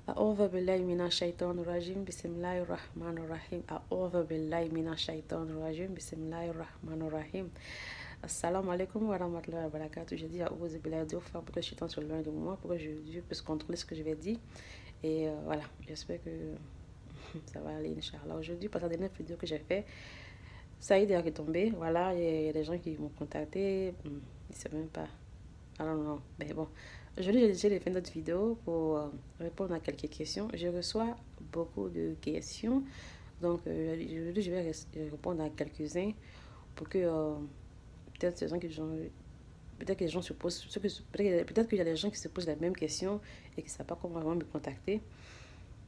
أعوذ بالله من الشيطان الرجيم بسم الله الرحمن الرحيم أعوذ بالله من الشيطان الرجيم بسم الله الرحمن الرحيم. Assalamu alaikum wa rahmatullahi wa barakatuh. Je dis à Ouzi Bilal Diouf pour que je suis sur loin de moi, pour que je puisse contrôler ce que je vais dire. Et voilà, j'espère que ça va aller, Inch'Allah. Aujourd'hui, par la dernière vidéo que j'ai fait, ça y est retombé. Voilà, il y a des gens qui m'ont contacté. Ils ne savent même pas. Ah non, non, mais bon. Aujourd'hui, j'ai décidé de faire notre vidéo pour répondre à quelques questions. Je reçois beaucoup de questions. Donc, aujourd'hui, je vais répondre à quelques-uns pour que peut-être les gens qui peut-être que les gens se posent, peut-être qu'il y a des gens qui se posent les mêmes questions et qui ne savent pas comment vraiment me contacter.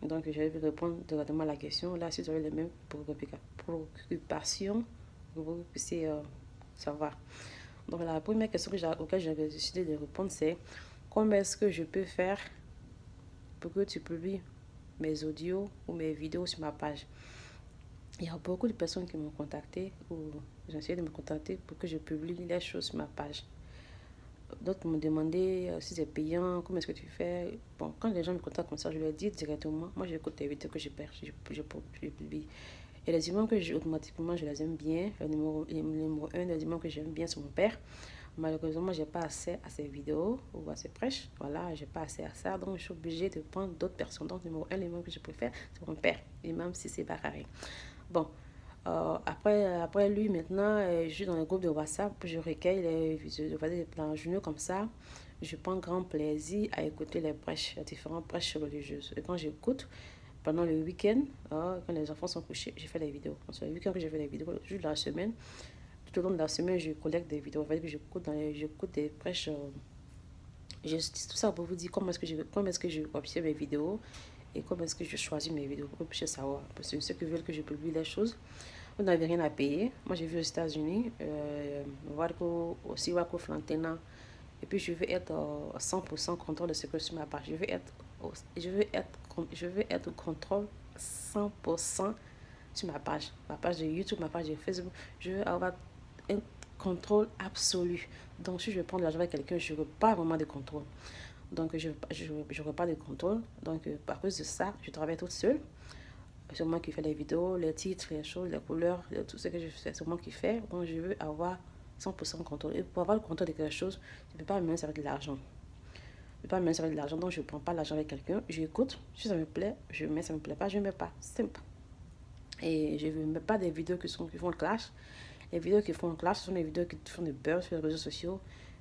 Donc, je vais répondre directement à la question. Là, si vous avez les mêmes préoccupations, vous puissiez savoir. Donc, la première question auquel j'avais décidé de répondre, c'est comment est-ce que je peux faire pour que tu publies mes audios ou mes vidéos sur ma page? Il y a beaucoup de personnes qui m'ont contacté ou j'ai essayé de me contacter pour que je publie les choses sur ma page. D'autres m'ont demandé si c'est payant, comment est-ce que tu fais. Bon, quand les gens me contactent comme ça, je leur dis directement, moi j'écoute les vidéos que je publie. Et les imams que j'ai automatiquement, je les aime bien. Le numéro 1 des imams que j'aime bien, c'est mon père. Malheureusement, j'ai pas accès à ces vidéos ou à ces prêches. Voilà, j'ai pas accès à ça. Donc, je suis obligée de prendre d'autres personnes. Donc, numéro 1, l'imam que je préfère, c'est mon père, l'imam Sissé Bakari. Bon, après lui, maintenant, je suis dans le groupe de WhatsApp. Je recueille les plans journaux comme ça. Je prends grand plaisir à écouter les prêches, les différentes prêches religieuses. Et quand j'écoute, pendant le week-end, quand les enfants sont couchés, je fais des vidéos. C'est le week-end que je fais des vidéos, juste dans la semaine. Tout au long de la semaine, je collecte des vidéos. Que j'écoute des prêches. Je dis tout ça pour vous dire comment est-ce que je observe mes vidéos et comment est-ce que je choisis mes vidéos pour que vous puissiez savoir. Parce que ceux qui veulent que je publie les choses, vous n'avez rien à payer. Moi, j'ai vu aux États-Unis, aussi Wako Flantena. Et puis, je veux être 100% contrôle de ce que sur ma page. Je veux être au contrôle 100% sur ma page de YouTube, ma page de Facebook. Je veux avoir un contrôle absolu. Donc, si je prends de l'argent avec quelqu'un, je n'aurai pas vraiment de contrôle. Donc, je n'aurai pas de contrôle. Donc, à cause de ça, je travaille toute seule. C'est moi qui fais les vidéos, les titres, les choses, les couleurs, tout ce que je fais, c'est moi qui fais. Donc, je veux avoir 100% de contrôle. Et pour avoir le contrôle de quelque chose, je ne peux pas me mettre avec de l'argent. Je ne peux pas me mettre avec de l'argent, donc je ne prends pas l'argent avec quelqu'un. J'écoute, si ça me plaît, je mets, ça ne me plaît pas, je ne mets pas. Simple. Et je ne mets pas des vidéos qui font le clash. Les vidéos qui font le clash, ce sont des vidéos qui font du buzz sur les réseaux sociaux.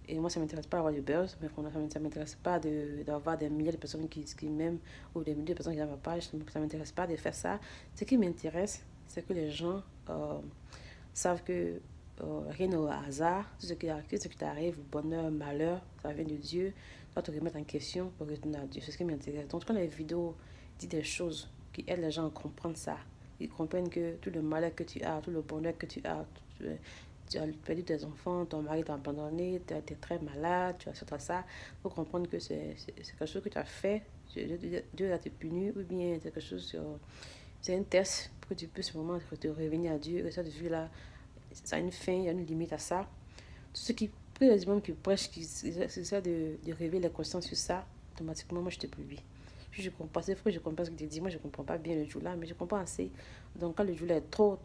Et moi, ça ne m'intéresse pas d'avoir du buzz, mais ça ne m'intéresse pas d'avoir des milliers de personnes qui m'aiment ou des milliers de personnes qui aiment ma page. Ça ne m'intéresse pas de faire ça. Ce qui m'intéresse, c'est que les gens savent que rien n'est au hasard. Tout ce qui t'arrive, bonheur, malheur, ça vient de Dieu. Tu dois te remettre en question pour retourner à Dieu. C'est ce qui m'intéresse. Donc, quand les vidéos disent des choses qui aident les gens à comprendre ça, ils comprennent que tout le malheur que tu as, tout le bonheur que tu as perdu tes enfants, ton mari t'a abandonné, tu es très malade, tu as ça. Il faut comprendre que c'est quelque chose que tu as fait, Dieu a te puni, ou bien c'est quelque chose, c'est un test pour que tu puisses vraiment te revenir à Dieu. Et ça, depuis là, ça a une fin, il y a une limite à ça. Tout ce qui, tous les hommes qui prêchent, c'est ça de réveiller les consciences sur ça, automatiquement, moi, je te publie. Je comprends, c'est vrai que je comprends ce que tu dis. Moi, je ne comprends pas bien le joula, mais je comprends assez. Donc, quand le joula est trop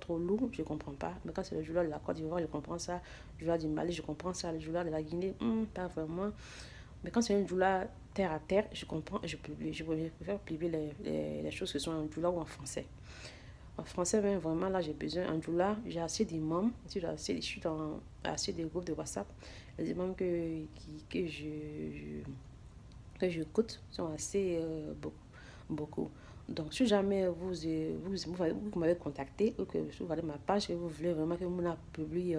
lourd, je ne comprends pas. Mais quand c'est le joula de la Côte d'Ivoire, je comprends ça. Le joula du Mali, je comprends ça. Le joula de la Guinée, pas vraiment. Mais quand c'est un joula terre à terre, je comprends et je publie. Je préfère publier les choses qui sont en joula ou en français. En français, même vraiment, là, j'ai besoin. En joula, j'ai assez d'imams. Je suis dans assez de groupes de WhatsApp. Les imams que j'écoute sont assez beaucoup. Donc, si jamais vous m'avez contacté ou que vous regardez ma page et vous voulez vraiment que Mouna publie,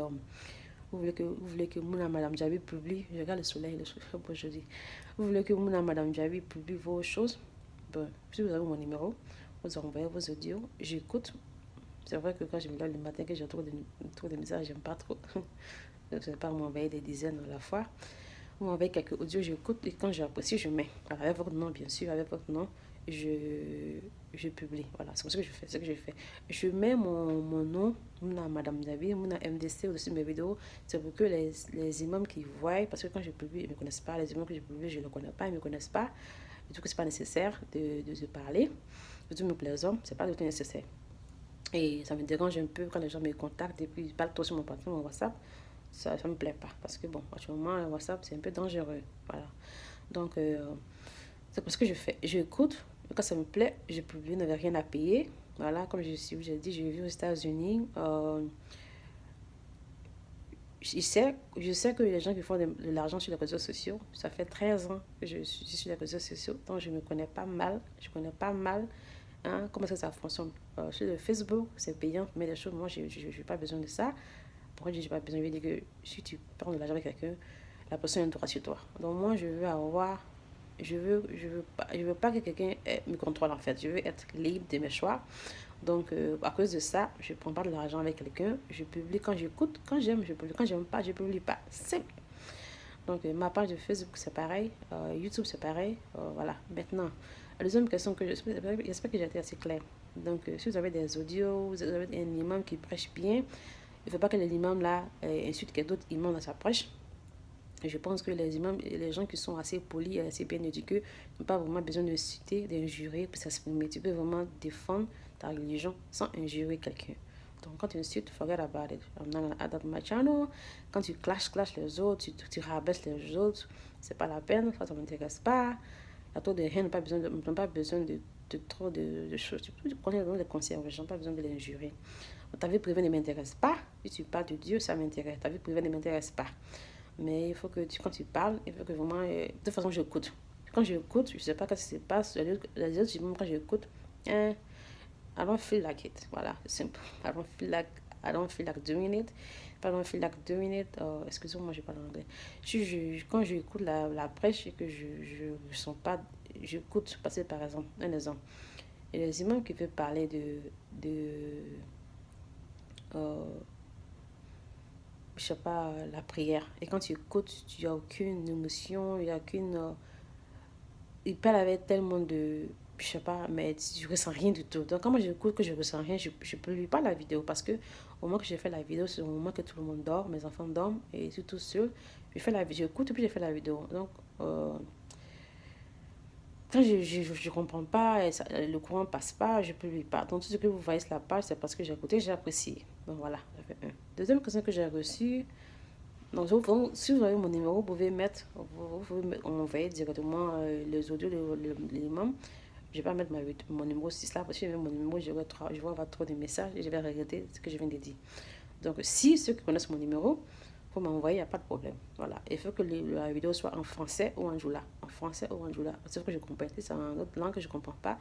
vous voulez que Mouna Madame Djabi publie, je regarde le soleil aujourd'hui. Vous voulez que Mouna Madame Djabi publie vos choses, bon, si vous avez mon numéro, vous envoyez vos audios, j'écoute. C'est vrai que quand je me lève le matin, que j'ai trop de messages, j'aime pas trop. Je ne vais pas m'envoyer des dizaines à la fois. Vous m'envoyez quelques audios, j'écoute et quand j'apprécie, je mets. Alors, avec votre nom, bien sûr, avec votre nom, je publie. Voilà, c'est ce que je fais. Ce que je fais. Je mets mon nom, Madame David, mon MDC au-dessus de mes vidéos. C'est pour que les imams qui voient, parce que quand je publie, ils ne me connaissent pas. Les imams que je publie, je ne les connais pas, ils ne me connaissent pas. Je trouve que c'est pas nécessaire de se parler. Surtout avec les hommes, c'est pas du tout nécessaire. Et ça me dérange un peu quand les gens me contactent et puis ils parlent trop sur mon portable, mon WhatsApp. Ça me plaît pas. Parce que bon, actuellement, le WhatsApp, c'est un peu dangereux. Voilà. Donc, c'est parce que je fais. J'écoute. Quand ça me plaît, je publie, je n'avais rien à payer. Voilà, comme j'ai dit, je vis aux États-Unis. Je sais que les gens qui font de l'argent sur les réseaux sociaux, ça fait 13 ans que je suis sur les réseaux sociaux, donc je me connais pas mal. Je connais pas mal comment est-ce que ça fonctionne. Sur le Facebook, c'est payant, mais les choses, moi, je n'ai pas besoin de ça. Pourquoi je n'ai pas besoin? Je veux dire que si tu prends de l'argent avec quelqu'un, la personne a un droit sur toi. Donc moi, je veux avoir... je veux pas que quelqu'un me contrôle en fait. Je veux être libre de mes choix. Donc, à cause de ça, je ne prends pas de l'argent avec quelqu'un. Je publie quand j'écoute, quand j'aime, je publie. Quand j'aime pas, je ne publie pas. Simple. Donc, ma page de Facebook, c'est pareil. YouTube, c'est pareil. Voilà. Maintenant, la deuxième question que j'espère que j'ai été assez claire. Donc, si vous avez des audios, vous avez un imam qui prêche bien, il ne faut pas que l'imam là insulte quelqu'un d'autre imam dans sa prêche. Je pense que les imams, les gens qui sont assez polis et assez bien éduqués n'ont pas vraiment besoin de citer, d'injurer pour s'exprimer. Tu peux vraiment défendre ta religion sans injurer quelqu'un. Donc, quand tu insultes, forget about it. I'm not gonna add that my channel. Quand tu clashes les autres, tu rabaisses les autres, c'est pas la peine, ça ne m'intéresse pas. La tour de haine n'a pas besoin de trop de choses. Tu connais les conseils aux gens, pas besoin de l'injurer. Ta vie privée ne m'intéresse pas. Si tu parles de Dieu, ça m'intéresse. Ta vie privée ne m'intéresse pas. Mais il faut que quand tu parles, il faut que vraiment... de toute façon, j'écoute. Quand j'écoute, je ne sais pas ce qui se passe. Les autres, quand j'écoute, I don't feel like it. Voilà, c'est simple. I don't feel like doing it. If I don't feel like doing it, excusez-moi, je parle anglais. Quand j'écoute la prêche et que je sens pas... J'écoute, passer par exemple, un exemple. Et les imams qui veulent parler euh, je sais pas, la prière. Et quand tu écoutes, tu n'as aucune émotion, il n'y a aucune... il parle avec tellement de... Je sais pas, mais tu ressens rien du tout. Donc, quand moi j'écoute que je ressens rien, je ne publie pas la vidéo parce que au moment que j'ai fait la vidéo, c'est au moment que tout le monde dort, mes enfants dorment et je suis tout seul. Je fais la vidéo, j'écoute et puis j'ai fait la vidéo. Donc, quand je comprends pas, et ça, le courant passe pas, je publie pas. Donc, tout ce que vous voyez sur la page, c'est parce que j'ai écouté, j'ai apprécié. Donc, voilà, ça fait un. Deuxième question que j'ai reçue, donc, si vous avez mon numéro, vous pouvez envoyer directement les audios de l'imam. Je ne vais pas mettre mon numéro sur là, parce que si je mets mon numéro, je vais avoir trop de messages et je vais regretter ce que je viens de dire. Donc, si ceux qui connaissent mon numéro, vous m'envoyer, il n'y a pas de problème. Voilà. Il faut que la vidéo soit en français ou en joula. En français ou en joula. C'est ce que je comprends. Si c'est en autre langue que je ne comprends pas,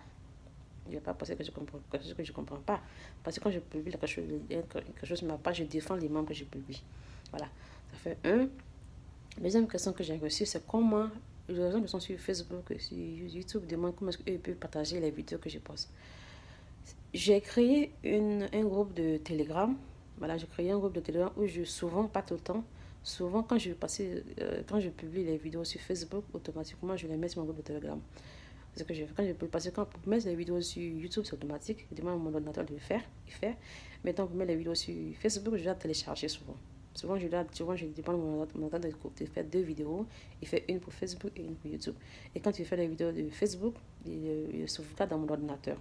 je ne vais pas penser que je comprends quelque chose que je ne comprends pas. Parce que quand je publie quelque chose sur ma page, je défends les membres que je publie. Voilà. Ça fait un. Deuxième question que j'ai reçue, c'est comment les gens qui sont sur Facebook et sur YouTube demandent comment est-ce qu'ils peuvent partager les vidéos que je poste. J'ai créé un groupe de Telegram. Voilà, j'ai créé un groupe de Telegram où souvent, pas tout le temps, souvent quand quand je publie les vidéos sur Facebook, automatiquement je les mets sur mon groupe de Telegram. C'est ce que je fais quand je peux passer quand pour mettre les vidéos sur YouTube, c'est automatique. Je demande à mon ordinateur de le faire, il fait. Maintenant pour mettre les vidéos sur Facebook, je dois télécharger souvent. Souvent je demande à mon ordinateur de faire 2 vidéos. Il fait une pour Facebook et une pour YouTube. Et quand il fait les vidéos de Facebook, il sauvegarde dans mon ordinateur.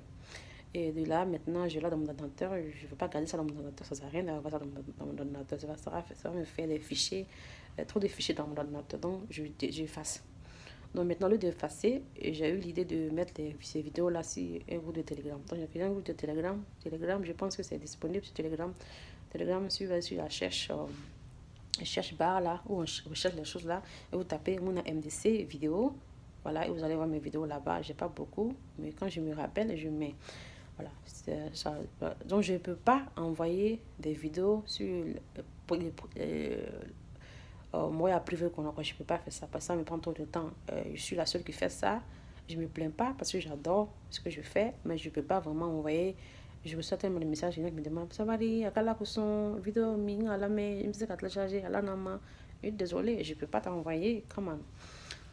Et de là, maintenant, je l'ai dans mon ordinateur. Je ne veux pas garder ça dans mon ordinateur. Ça ne sert à rien d'avoir ça dans mon ordinateur. Ça va me faire des fichiers, trop de fichiers dans mon ordinateur. Donc, j'efface. Donc maintenant, au lieu d'effacer, j'ai eu l'idée de mettre ces vidéos-là sur un groupe de Telegram. Donc j'ai créé un groupe de Telegram. Telegram, je pense que c'est disponible sur Telegram. Telegram, sur la cherche barre là, où on recherche les choses là, et vous tapez mon MDC vidéo. Voilà, et vous allez voir mes vidéos là-bas. J'ai pas beaucoup, mais quand je me rappelle, je mets. Voilà, ça. Donc je ne peux pas envoyer des vidéos sur moi, à privé, je ne peux pas faire ça parce que ça me prend trop de temps. Je suis la seule qui fait ça. Je ne me plains pas parce que j'adore ce que je fais, mais je ne peux pas vraiment envoyer. Je reçois tellement de messages, il y en a qui me demandent ça va aller, à quelle son vidéo, à la main, je me dis qu'à télécharger, à la nama. Désolée, je ne peux pas t'envoyer. Comment?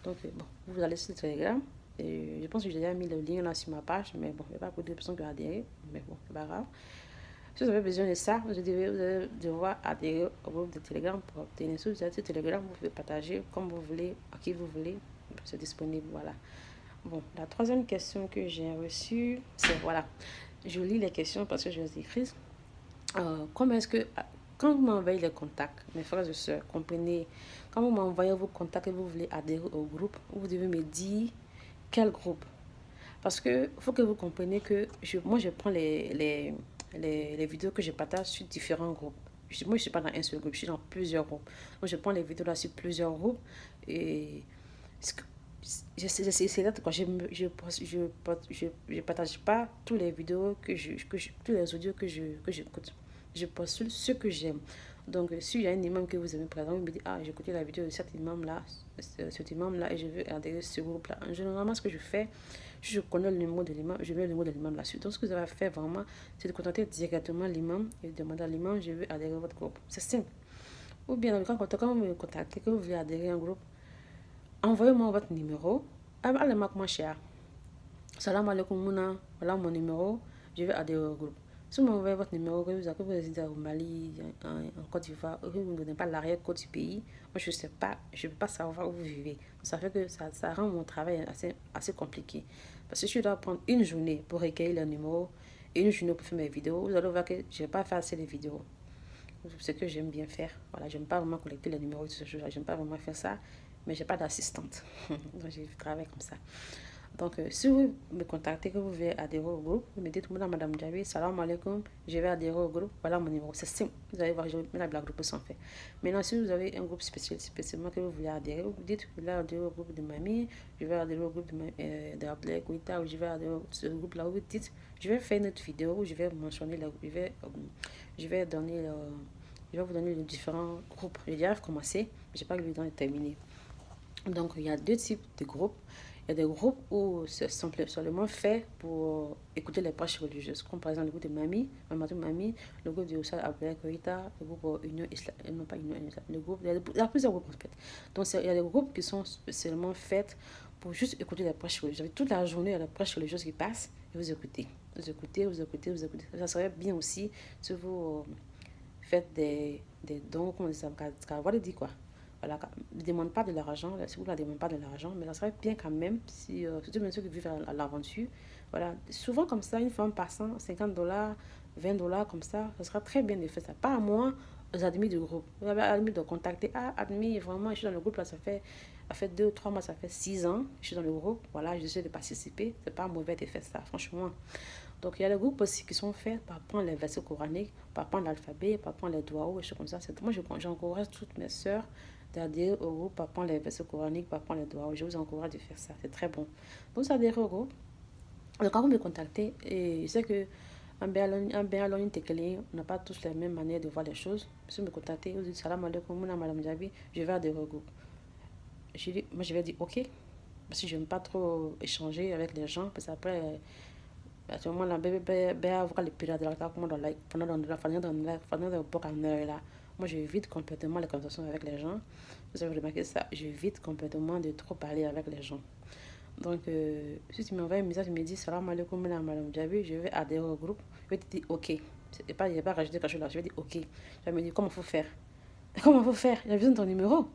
Donc, bon, vous allez sur Telegram. Et je pense que j'ai déjà mis le lien là sur ma page, mais bon, il n'y a pas beaucoup de personnes qui ont adhéré, mais bon, c'est pas grave. Si vous avez besoin de ça, vous allez devoir adhérer au groupe de Telegram pour obtenir. Si vous êtes sur Telegram, vous pouvez partager comme vous voulez, à qui vous voulez. C'est disponible, voilà. Bon, la troisième question que j'ai reçue, c'est voilà. Je lis les questions parce que je les écris. Comment est-ce que, quand vous m'envoyez les contacts, mes frères et sœurs, comprenez, quand vous m'envoyez vos contacts et vous voulez adhérer au groupe, vous devez me dire quel groupe. Parce que faut que vous compreniez que moi, je prends les vidéos que je partage sur différents groupes. Moi, je ne suis pas dans un seul groupe, je suis dans plusieurs groupes. Donc, je prends les vidéos là sur plusieurs groupes et c'est là quoi, je partage pas tous les vidéos tous les audios que j'écoute. Je postule ce que j'aime. Donc, s'il y a un imam que vous aimez, par exemple, il me dit, ah, j'ai écouté la vidéo de cet imam-là, et je veux adhérer à ce groupe-là. Généralement, ce que je fais, si je connais le numéro de l'imam, je mets le numéro de l'imam là-dessus. Donc, ce que vous avez fait vraiment, c'est de contacter directement l'imam et de demander à l'imam, je veux adhérer à votre groupe. C'est simple. Ou bien, quand vous me contactez, que vous voulez adhérer à un groupe, envoyez-moi votre numéro. Allez-moi comment cher. Salam alaikum Mouna. Voilà mon numéro. Je vais adhérer au groupe. Si vous m'envoyez votre numéro, que vous résidez au Mali, en Côte d'Ivoire, que vous ne donnez pas l'arrière-côte du pays, moi je ne sais pas, je ne peux pas savoir où vous vivez. Ça fait que ça rend mon travail assez compliqué. Parce que je dois prendre une journée pour recueillir le numéro et une journée pour faire mes vidéos. Vous allez voir que je ne vais pas faire assez de vidéos. C'est ce que j'aime bien faire. Voilà, j'aime pas vraiment collecter les numéros de ce jour-là. J'aime pas vraiment faire ça. Mais j'ai pas d'assistante. Donc, je travaille comme ça. Donc, si vous me contactez, que vous voulez adhérer au groupe, vous me dites, Madame Diaby, salam alaikum, je vais adhérer au groupe, voilà mon numéro. C'est simple. Vous allez voir, je mets la groupe sans fait. Maintenant, si vous avez un groupe spécialement que vous voulez adhérer, vous dites, je vais adhérer au groupe de mamie, je vais adhérer au groupe de Abdel Kouita, ou je vais adhérer au groupe-là, où vous dites, je vais faire une autre vidéo où je vais mentionner, je vais donner, je vais vous donner les différents groupes. J'ai déjà commencé, mais je n'ai pas eu le temps de terminer. Donc, il y a deux types de groupes. Il y a des groupes où c'est simplement fait pour écouter les prêches religieuses, comme par exemple le groupe de Mamie, le groupe de Oussal Abdel Koïta, le groupe Union Islam, non pas Union Islam, il y a plusieurs groupes en fait. Donc, il y a des groupes qui sont spécialement faits pour juste écouter les prêches religieuses. Toute la journée, il y a des prêches religieuses qui passent et vous écoutez. Vous écoutez, vous écoutez, vous écoutez. Ça serait bien aussi si vous faites des dons, comme ça, dit quoi. Voilà, ne demande pas de l'argent, si vous ne demandez pas de l'argent, mais ça serait bien quand même, si, surtout bien ceux qui vivent à l'aventure. Voilà, souvent comme ça, une femme passant $50, $20 comme ça sera très bien de faire ça. Pas à moi, aux admis du groupe. Vous avez admis de contacter, ah, admis, vraiment, je suis dans le groupe, là, ça fait 2 ou 3 mois, ça fait 6 ans, je suis dans le groupe, voilà, j'essaie de participer, c'est pas mauvais de faire ça, franchement. Donc, il y a des groupes aussi qui sont faits par apprendre les versets coraniques, par apprendre l'alphabet, par apprendre les doigts, et choses comme ça. Moi, j'encourage toutes mes sœurs d'adhérer au groupe, par apprendre les versets coraniques, par apprendre les doigts. Je vous encourage de faire ça, c'est très bon. Donc, vous adhérez au groupe. Donc, quand vous me contactez, et je sais que on n'a pas tous les mêmes manières de voir les choses. Si vous me contactez, vous dites salam alaikum, madame Diaby, je vais adhérer au groupe. Moi, je vais dire ok, parce que je n'aime pas trop échanger avec les gens, parce qu'après, à ce moment-là, avoir les périodes de la pendant la moi, j'évite complètement les conversations avec les gens. Vous avez remarqué ça, j'évite complètement de trop parler avec les gens. Donc, si tu m'envoies un message, tu me dis salam alaikum, madame Diaby, je vais adhérer au groupe, je vais te dire ok. Je n'ai pas rajouté quelque chose là, je vais dire ok. Je vais me dire comment il faut faire. Comment il faut faire? J'ai besoin de ton numéro.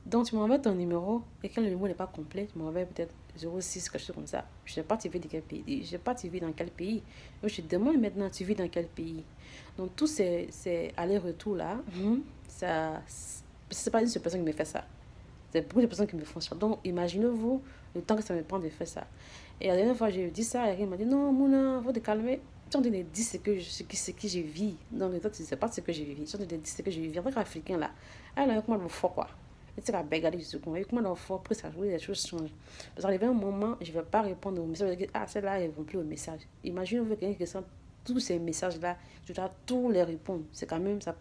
Donc, tu m'envoies ton numéro et quand le numéro n'est pas complet, tu m'envoies peut-être 06, quelque chose comme ça. Je ne sais pas tu vis dans quel pays. Je ne sais pas tu vis dans quel pays. Donc, je te demande maintenant, tu vis dans quel pays. Donc, tous ces allers-retours là, ça, c'est pas une seule personne qui me fait ça. C'est beaucoup de personnes qui me font ça. Donc, imaginez-vous le temps que ça me prend de faire ça. Et la dernière fois, j'ai dit ça, et elle m'a dit non, Mouna, il faut te calmer. Tu es en train de dire ce que je vis. Donc, toi, tu ne sais pas ce que je vis. Tu es en train de dire ce que je vis. En tant qu'Africain là, elle a comment le faut quoi. Et tu vas regarder du second. Et comment il faut, après ça, les choses changent. Parce qu'arrivé un moment, je ne vais pas répondre aux messages. Ah, celle-là, elle ne répond plus aux messages. Imaginez-vous quelqu'un qui sent tous ces messages-là, je dois tous les répondre. C'est quand même, ça prend